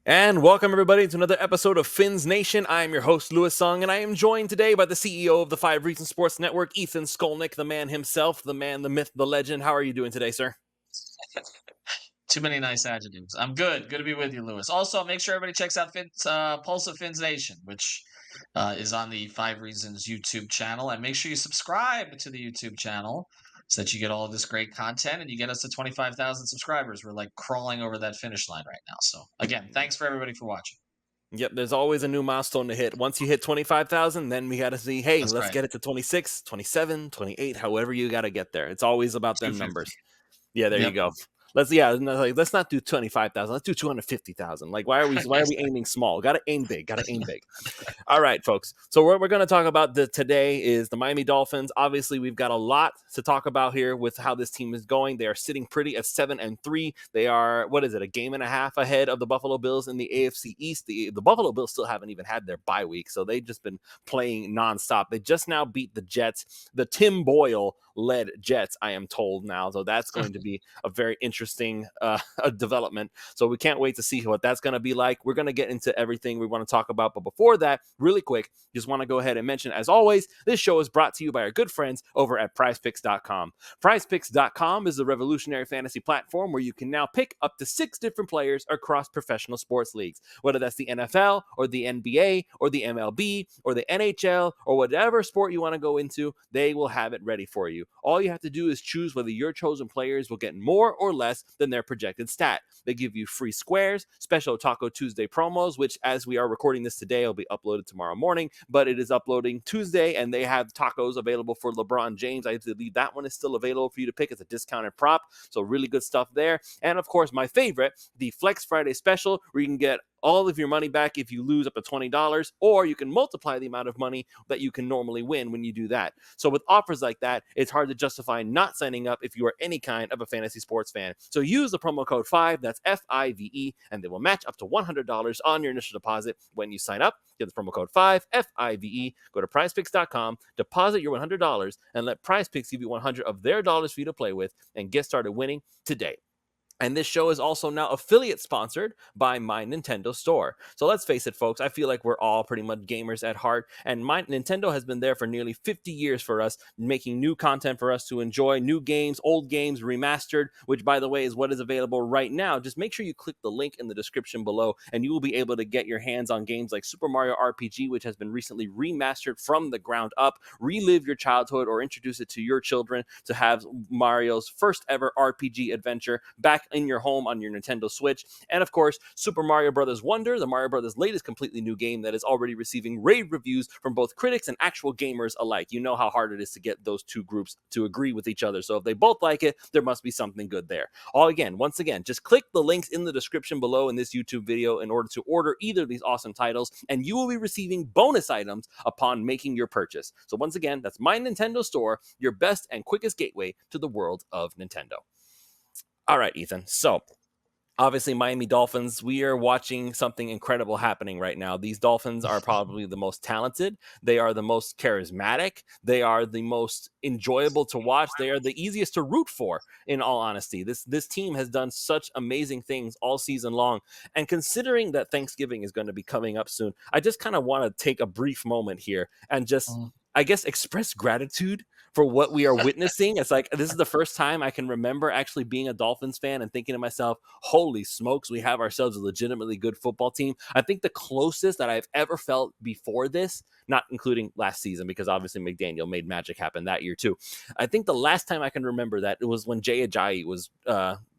And welcome everybody to another episode of Fins Nation. I am your host, Louis Sung, and I am joined today by the CEO of the 5 Reasons Sports Network, Ethan Skolnick, the man himself, the man, the myth, the legend. How are you doing today, sir? Too many nice adjectives. I'm good. Good to be with you, Lewis. Also, make sure everybody checks out Pulse of Fins Nation, which is on the 5 Reasons YouTube channel. And make sure you subscribe to the YouTube channel so that you get all of this great content and you get us to 25,000 subscribers. We're like crawling over that finish line right now. So, again, thanks for everybody for watching. Yep, there's always a new milestone to hit. Once you hit 25,000, then we got to see, hey, That's let's right. get it to 26, 27, 28, however you got to get there. It's always about them 250. numbers. Yeah, there you Yep. go. Let's not do 25,000. Let's do 250,000. Like, why are we aiming small? Got to aim big. Got to aim big. All right, folks. So what we're going to talk about today is the Miami Dolphins. Obviously, we've got a lot to talk about here with how this team is going. They are sitting pretty at 7-3. They are, what is it, a game and a half ahead of the Buffalo Bills in the AFC East. The Buffalo Bills still haven't even had their bye week, so they've just been playing nonstop. They just now beat the Jets, the Tim Boyle-led Jets, I am told now. So that's going to be a very interesting development. So we can't wait to see what that's going to be like. We're going to get into everything we want to talk about. But before that, really quick, just want to go ahead and mention, as always, this show is brought to you by our good friends over at prizepicks.com. Prizepicks.com is the revolutionary fantasy platform where you can now pick up to 6 different players across professional sports leagues, whether that's the NFL or the NBA or the MLB or the NHL or whatever sport you want to go into, they will have it ready for you. All you have to do is choose whether your chosen players will get more or less than their projected stat. They give you free squares, special Taco Tuesday promos, which as we are recording this today, will be uploaded tomorrow morning, but it is uploading Tuesday, and they have tacos available for LeBron James. I believe that one is still available for you to pick. It's a discounted prop, so really good stuff there. And of course, my favorite, the Flex Friday special, where you can get all of your money back if you lose up to $20, or you can multiply the amount of money that you can normally win when you do that. So with offers like that, it's hard to justify not signing up if you are any kind of a fantasy sports fan. So use the promo code 5, that's FIVE, and they will match up to $100 on your initial deposit when you sign up. Get the promo code 5, FIVE, go to prizepicks.com, deposit your $100, and let PrizePicks give you 100 of their dollars for you to play with and get started winning today. And this show is also now affiliate sponsored by My Nintendo Store. So let's face it, folks, I feel like we're all pretty much gamers at heart. And Nintendo has been there for nearly 50 years for us, making new content for us to enjoy, new games, old games, remastered, which, by the way, is what is available right now. Just make sure you click the link in the description below, and you will be able to get your hands on games like Super Mario RPG, which has been recently remastered from the ground up. Relive your childhood or introduce it to your children to have Mario's first ever RPG adventure back in your home on your Nintendo Switch. And of course, Super Mario Bros. Wonder, the Mario Bros. Latest completely new game that is already receiving rave reviews from both critics and actual gamers alike. You know how hard it is to get those two groups to agree with each other. So if they both like it, there must be something good there. Once again, just click the links in the description below in this YouTube video in order to order either of these awesome titles, and you will be receiving bonus items upon making your purchase. So once again, that's My Nintendo Store, your best and quickest gateway to the world of Nintendo. All right, Ethan. So obviously, Miami Dolphins, we are watching something incredible happening right now. These Dolphins are probably the most talented. They are the most charismatic. They are the most enjoyable to watch. They are the easiest to root for, in all honesty. This team has done such amazing things all season long. And considering that Thanksgiving is going to be coming up soon, I just kind of want to take a brief moment here and just, I guess, express gratitude for what we are witnessing. It's like, this is the first time I can remember actually being a Dolphins fan and thinking to myself, holy smokes, we have ourselves a legitimately good football team. I think the closest that I've ever felt before this, not including last season, because obviously McDaniel made magic happen that year too. I think the last time I can remember that, it was when Jay Ajayi was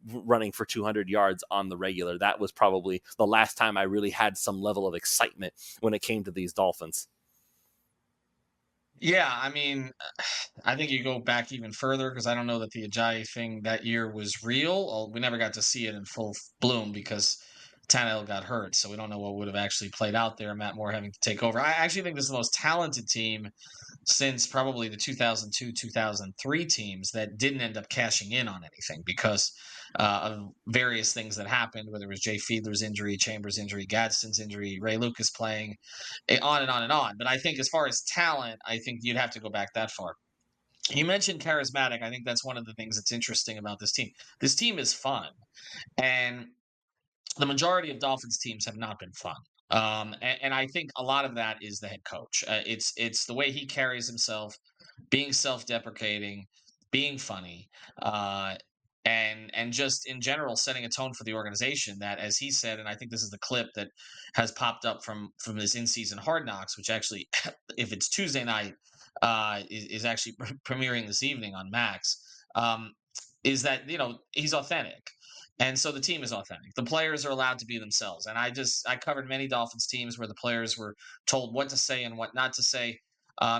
running for 200 yards on the regular. That was probably the last time I really had some level of excitement when it came to these Dolphins. Yeah, I mean, I think you go back even further because I don't know that the Ajayi thing that year was real. We never got to see it in full bloom because Tannehill got hurt, so we don't know what would have actually played out there. Matt Moore having to take over. I actually think this is the most talented team since probably the 2002 2003 teams that didn't end up cashing in on anything because of various things that happened, whether it was Jay Fiedler's injury, Chambers' injury, Gadsden's injury, Ray Lucas playing, on and on and on. But I think as far as talent, I think you'd have to go back that far. You mentioned charismatic. I think that's one of the things that's interesting about this team. This team is fun. And the majority of Dolphins teams have not been fun. And I think a lot of that is the head coach. It's the way he carries himself, being self-deprecating, being funny, uh, and just in general setting a tone for the organization. That, as he said, and I think this is the clip that has popped up from this in-season Hard Knocks, which actually, if it's Tuesday night, is actually premiering this evening on Max. Um, is that he's authentic, and so the team is authentic. The players are allowed to be themselves, and I covered many Dolphins teams where the players were told what to say and what not to say.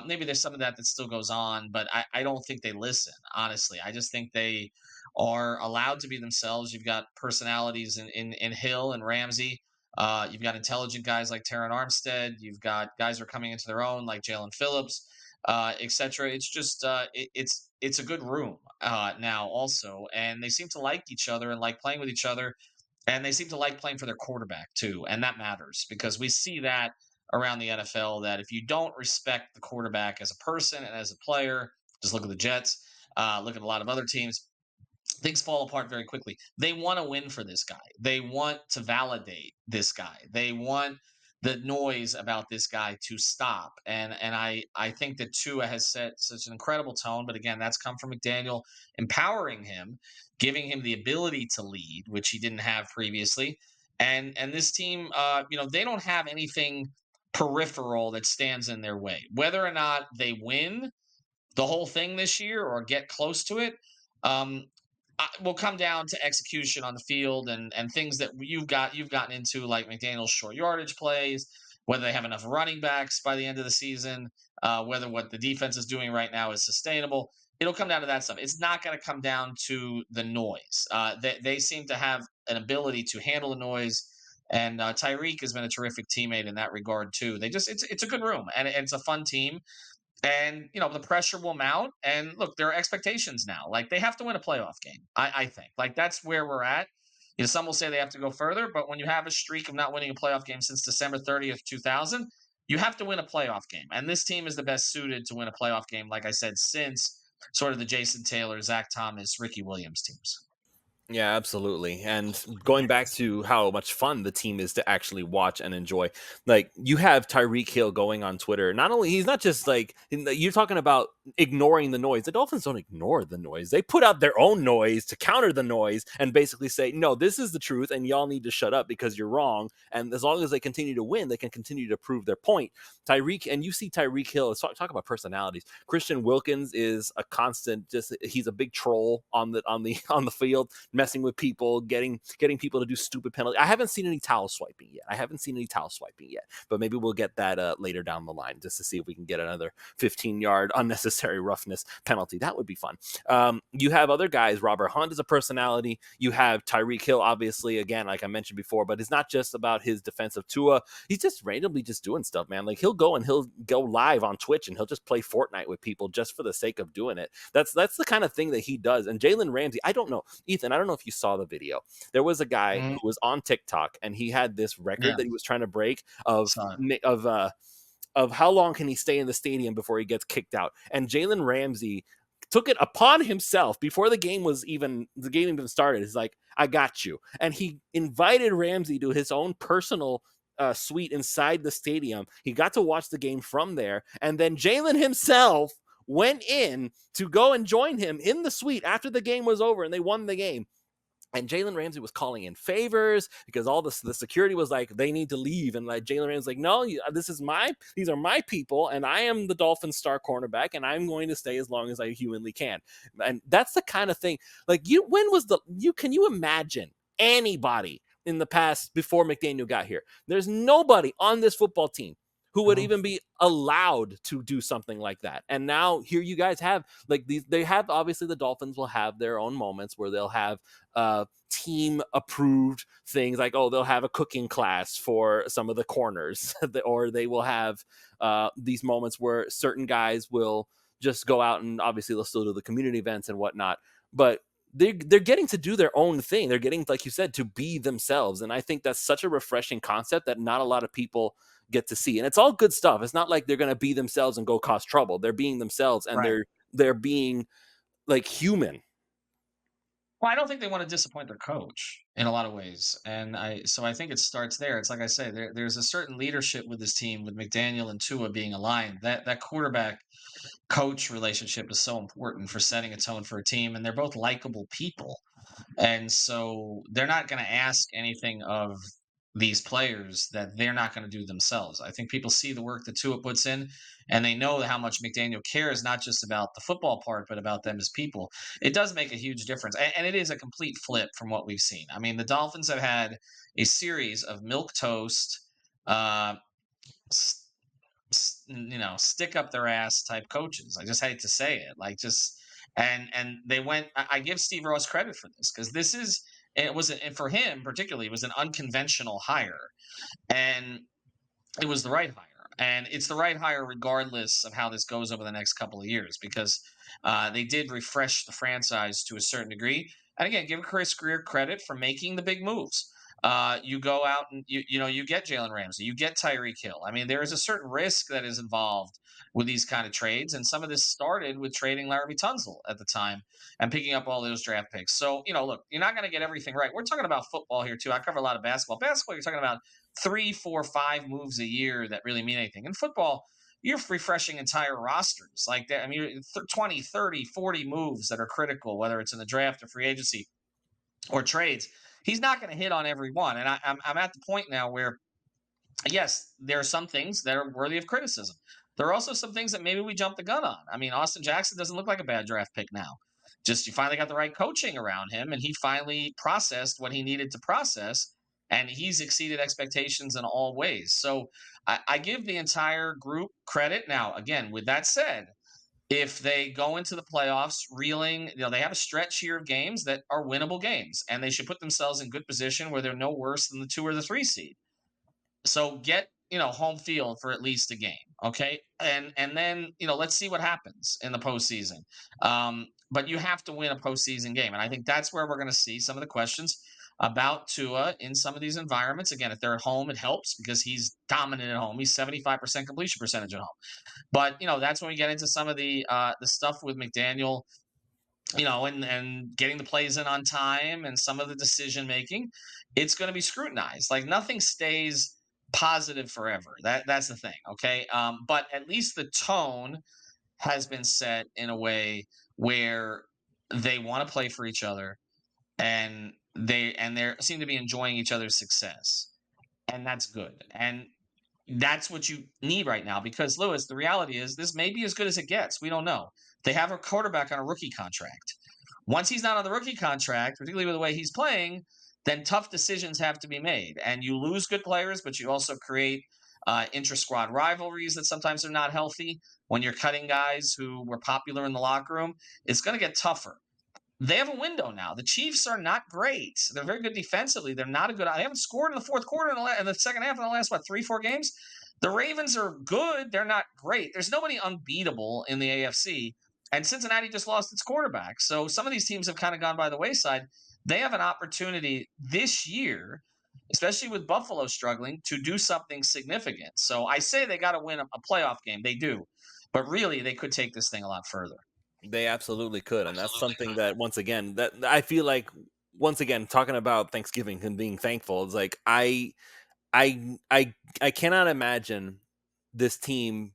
Maybe there's some of that that still goes on, but I don't think they listen. Honestly, I just think they are allowed to be themselves. You've got personalities in Hill and Ramsey. You've got intelligent guys like Terran Armstead. You've got guys who are coming into their own like Jalen Phillips, etc. It's just it's a good room now also, and they seem to like each other and like playing with each other, and they seem to like playing for their quarterback too, and that matters because we see that around the NFL that if you don't respect the quarterback as a person and as a player, just look at the Jets, look at a lot of other teams, things fall apart very quickly. They want to win for this guy. They want to validate this guy. They want the noise about this guy to stop. And I think that Tua has set such an incredible tone. But again, that's come from McDaniel empowering him, giving him the ability to lead, which he didn't have previously. And this team, they don't have anything peripheral that stands in their way. Whether or not they win the whole thing this year or get close to it, um, will come down to execution on the field and things that you've gotten into, like McDaniel's short yardage plays, whether they have enough running backs by the end of the season, whether what the defense is doing right now is sustainable. It'll come down to that stuff. It's not going to come down to the noise. They seem to have an ability to handle the noise. And Tyreek has been a terrific teammate in that regard too. It's a good room and it's a fun team, and the pressure will mount. And look, there are expectations now. Like they have to win a playoff game. I think like that's where we're at. Some will say they have to go further, but when you have a streak of not winning a playoff game since December 30th, 2000, you have to win a playoff game. And this team is the best suited to win a playoff game, like I said, since sort of the Jason Taylor, Zach Thomas, Ricky Williams teams. Yeah, absolutely. And going back to how much fun the team is to actually watch and enjoy, like you have Tyreek Hill going on Twitter. Not only he's not just like you're talking about ignoring the noise. The Dolphins don't ignore the noise. They put out their own noise to counter the noise and basically say, no, this is the truth, and y'all need to shut up because you're wrong. And as long as they continue to win, they can continue to prove their point. Tyreek, and you see Tyreek Hill. Talk about personalities. Christian Wilkins is a constant. Just he's a big troll on the field, messing with people, getting people to do stupid penalties. I haven't seen any towel swiping yet. But maybe we'll get that later down the line just to see if we can get another 15-yard unnecessary roughness penalty. That would be fun. You have other guys. Robert Hunt is a personality. You have Tyreek Hill, obviously, again, like I mentioned before, but it's not just about his defensive Tua. He's just randomly just doing stuff, man. Like he'll go live on Twitch and he'll just play Fortnite with people just for the sake of doing it. That's the kind of thing that he does. And Jalen Ramsey, I don't know, Ethan, I don't know if you saw the video. There was a guy who was on TikTok and he had this record that he was trying to break of how long can he stay in the stadium before he gets kicked out. And Jalen Ramsey took it upon himself before the game even started. He's like, I got you. And he invited Ramsey to his own personal suite inside the stadium. He got to watch the game from there. And then Jalen himself went in to go and join him in the suite after the game was over and they won the game. And Jalen Ramsey was calling in favors because all the security was like, they need to leave. And like Jalen Ramsey was like, no, these are my people. And I am the Dolphins star cornerback and I'm going to stay as long as I humanly can. And that's the kind of thing like can you imagine anybody in the past before McDaniel got here? There's nobody on this football team who would even be allowed to do something like that. And now here you guys have like these, they have, obviously the Dolphins will have their own moments where they'll have team approved things like, they'll have a cooking class for some of the corners or they will have these moments where certain guys will just go out and obviously they'll still do the community events and whatnot. But they're getting to do their own thing. They're getting, like you said, to be themselves. And I think that's such a refreshing concept that not a lot of people get to see. And it's all good stuff. It's not like they're going to be themselves and go cause trouble. They're being themselves and they're being like human. Well, I don't think they want to disappoint their coach in a lot of ways, and I think it starts there. It's like I say, there's a certain leadership with this team, with McDaniel and Tua being aligned. That quarterback coach relationship is so important for setting a tone for a team, and they're both likable people. And so they're not going to ask anything of these players that they're not going to do themselves. I think people see the work that Tua puts in, and they know how much McDaniel cares, not just about the football part, but about them as people. It does make a huge difference. And it is a complete flip from what we've seen. I mean, the Dolphins have had a series of milk toast, uh, stick up their ass type coaches. I just hate to say it, like just and they went. I give Steve Ross credit for this because this is it was and for him particularly it was an unconventional hire, and it was the right hire. And it's the right hire regardless of how this goes over the next couple of years because they did refresh the franchise to a certain degree. And again, give Chris Greer credit for making the big moves. You go out and you get Jalen Ramsey, you get Tyreek Hill. I mean, there is a certain risk that is involved with these kind of trades, and some of this started with trading Larry Tunsil at the time and picking up all those draft picks. So look, you're not going to get everything right. We're talking about football here too. I cover a lot of basketball. Basketball, you're talking about 3, 4, 5 moves a year that really mean anything. In football, you're refreshing entire rosters like that. I mean, 20, 30, 40 moves that are critical, whether it's in the draft or free agency or trades. He's not going to hit on every one. And I'm at the point now where, yes, there are some things that are worthy of criticism. There are also some things that maybe we jumped the gun on. I mean, Austin Jackson doesn't look like a bad draft pick now. Just you finally got the right coaching around him, and he finally processed what he needed to process, and he's exceeded expectations in all ways. So I give the entire group credit. Now, again, with that said, if they go into the playoffs reeling, they have a stretch here of games that are winnable games, and they should put themselves in good position where they're no worse than the 2 or the 3 seed. So get home field for at least a game, okay? And then let's see what happens in the postseason. But you have to win a postseason game, and I think that's where we're going to see some of the questions about Tua in some of these environments. Again, if they're at home, it helps because he's dominant at home. He's 75% completion percentage at home. But that's when we get into some of the stuff with McDaniel, and getting the plays in on time and some of the decision making. It's going to be scrutinized. Like nothing stays positive forever. That's the thing. Okay. But at least the tone has been set in a way where they want to play for each other, and they seem to be enjoying each other's success, and that's good. And that's what you need right now because Lewis, the reality is this may be as good as it gets. We don't know. They have a quarterback on a rookie contract. Once he's not on the rookie contract, particularly with the way he's playing, then tough decisions have to be made. And you lose good players, but you also create intra-squad rivalries that sometimes are not healthy. When you're cutting guys who were popular in the locker room, it's going to get tougher. They have a window now. The Chiefs are not great. They're very good defensively. They're not a good. They haven't scored in the fourth quarter in the second half in the last 3, 4 games. The Ravens are good. They're not great. There's nobody unbeatable in the AFC. And Cincinnati just lost its quarterback. So some of these teams have kind of gone by the wayside. They have an opportunity this year, especially with Buffalo struggling, to do something significant. So I say they got to win a playoff game. They do. But really, they could take this thing a lot further. They absolutely could, and that's something that once again that I feel like once again talking about Thanksgiving and being thankful is like I cannot imagine this team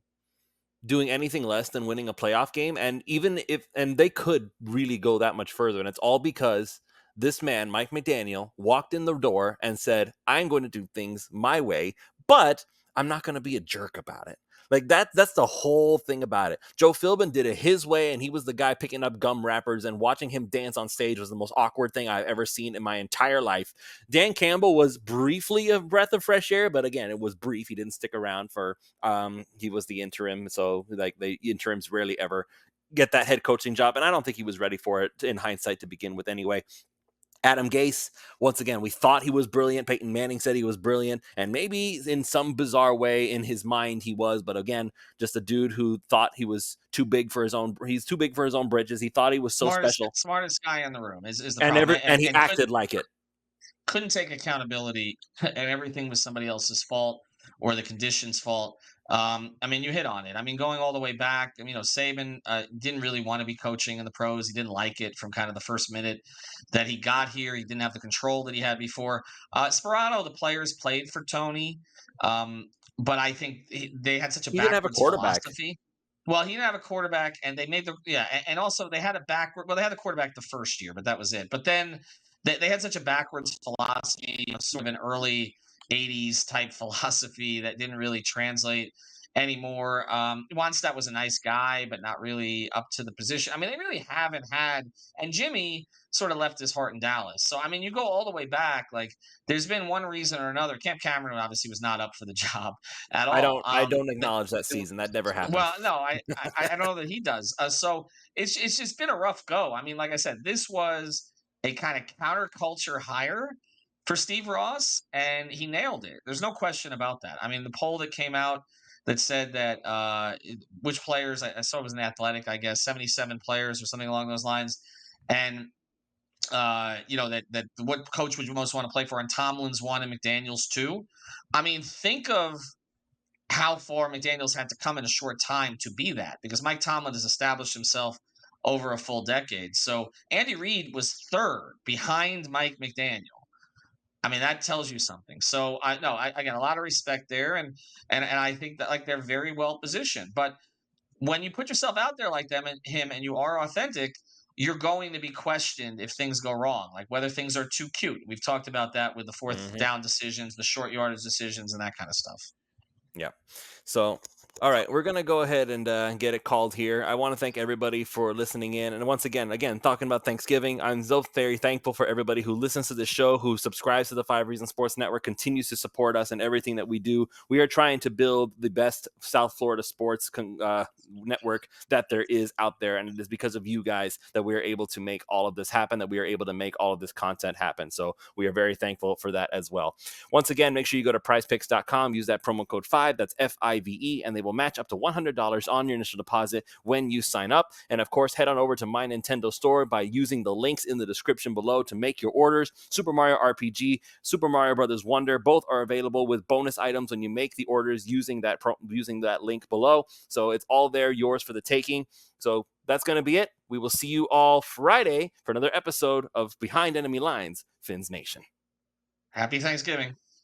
doing anything less than winning a playoff game, and even if they could really go that much further, and it's all because this man Mike McDaniel walked in the door and said, "I'm going to do things my way, but I'm not going to be a jerk about it." Like that's the whole thing about it. Joe Philbin did it his way, and he was the guy picking up gum wrappers, and watching him dance on stage was the most awkward thing I've ever seen in my entire life. Dan Campbell was briefly a breath of fresh air, but again, it was brief. He didn't stick around for he was the interim, so like the interims rarely ever get that head coaching job, and I don't think he was ready for it in hindsight to begin with anyway. Adam Gase, once again, we thought he was brilliant. Peyton Manning said he was brilliant, and maybe in some bizarre way in his mind he was, but again, just a dude who thought he was too big for his own. He's too big for his own bridges. He thought he was so special, smartest guy in the room is the and problem, and he acted like it. Couldn't take accountability, and everything was somebody else's fault or the conditions' fault. I mean, you hit on it. I mean, going all the way back, I mean, Saban didn't really want to be coaching in the pros. He didn't like it from kind of the first minute that he got here. He didn't have the control that he had before. Sperano, the players played for Tony, but I think they had such a He didn't have a backwards quarterback. philosophy. Well, he didn't have a quarterback, and they made the and also they had a backward. Well, they had a quarterback the first year, but that was it. But then they had such a backwards philosophy, sort of an early '80s type philosophy that didn't really translate anymore. Wannstedt was a nice guy, but not really up to the position. I mean, they really haven't had, and Jimmy sort of left his heart in Dallas. So, I mean, you go all the way back, like, there's been one reason or another. Camp Cameron obviously was not up for the job at I all. don't I don't acknowledge that season. That never happened. Well, no, I don't know that he does. So it's just been a rough go. I mean, like I said, this was a kind of counterculture hire for Steve Ross, and he nailed it. There's no question about that. I mean, the poll that came out that said that which players I saw it was an Athletic, I guess, 77 players or something along those lines, and that what coach would you most want to play for? And Tomlin's one, and McDaniel's two. I mean, think of how far McDaniels had to come in a short time to be that, because Mike Tomlin has established himself over a full decade. So Andy Reid was third behind Mike McDaniel. I mean, that tells you something. So I got a lot of respect there, and I think that, like, they're very well positioned. But when you put yourself out there like them and him, and you are authentic, you're going to be questioned if things go wrong, like whether things are too cute. We've talked about that with the fourth Mhm. down decisions, the short yardage decisions, and that kind of stuff. Yeah. So, all right, we're gonna go ahead and get it called here. I want to thank everybody for listening in, and once again, talking about Thanksgiving, I'm so very thankful for everybody who listens to this show, who subscribes to the Five Reasons Sports Network, continues to support us in everything that we do. We are trying to build the best South Florida sports network that there is out there, and it is because of you guys that we are able to make all of this happen, that we are able to make all of this content happen. So we are very thankful for that as well. Once again, make sure you go to prizepicks.com, use that promo code 5, that's FIVE, and they will match up to $100 on your initial deposit when you sign up. And of course, head on over to My Nintendo Store by using the links in the description below to make your orders. Super Mario RPG, Super Mario Brothers Wonder, both are available with bonus items when you make the orders using that link below. So it's all there, yours for the taking. So that's going to be it. We will see you all Friday for another episode of Behind Enemy Lines, Fins Nation. Happy Thanksgiving.